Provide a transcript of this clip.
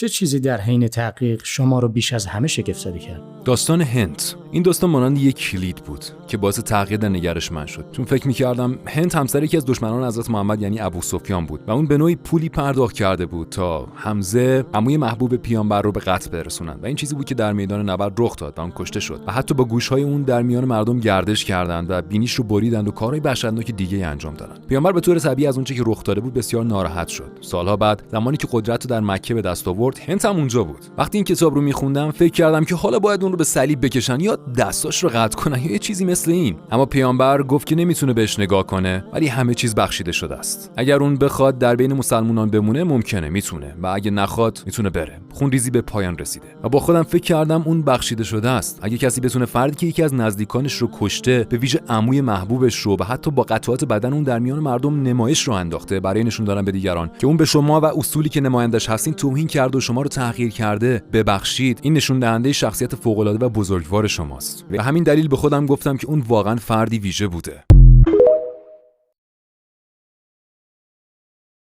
چه چیزی در حین تحقیق شما رو بیش از همه شگفت‌زده کرد؟ داستان هند. این داستان مانند یک کلید بود که باعث تغییر در نگرش من شد، چون فکر می‌کردم هند همسر یکی از دشمنان حضرت محمد یعنی ابو سفیان بود و اون به نوعی پولی پرداخت کرده بود تا حمزه عموی محبوب پیامبر رو به قتل برسونند و این چیزی بود که در میدان نبرد رخ داد و اون کشته شد و حتی با گوش‌های اون در میان مردم گردش کردند و بینیش رو بریدند و کارهای وحشتناک دیگه انجام دادند. پیامبر به طور طبیعی از اونچه که رخ داده بود بسیار ناراحت شد. سالها بعد زمانی که قدرت رو در مکه به دست آورد، هند هم اونجا بود. وقتی این کتاب رو می‌خوندم فکر کردم که حالا باید اون رو به صلیب بکشن یا دستاش رو قطع کنن یا یه چیزی مثل این. اما پیامبر گفت که نمیتونه بهش نگاه کنه، ولی همه چیز بخشیده شده است. اگر اون بخواد در بین مسلمانان بمونه ممکنه، میتونه، و اگه نخواد میتونه بره. خونریزی به پایان رسیده. و با خودم فکر کردم اون بخشیده شده است. اگه کسی بتونه فردی که یکی از نزدیکانش رو کشته، به ویژه عموی محبوبش رو و حتی با قطعات بدن اون در میان مردم نمایش رو انداخته برای نشون دادن به دیگران که اون به شما و اصولی که نمایندش هستین توهین کرده و شما رو تحقیر کرده، ببخشید، این نشون دهنده شخصیت فوق‌العاده و بزرگوار شماست. و همین دلیل به خودم گفتم که اون واقعا فردی ویژه بوده.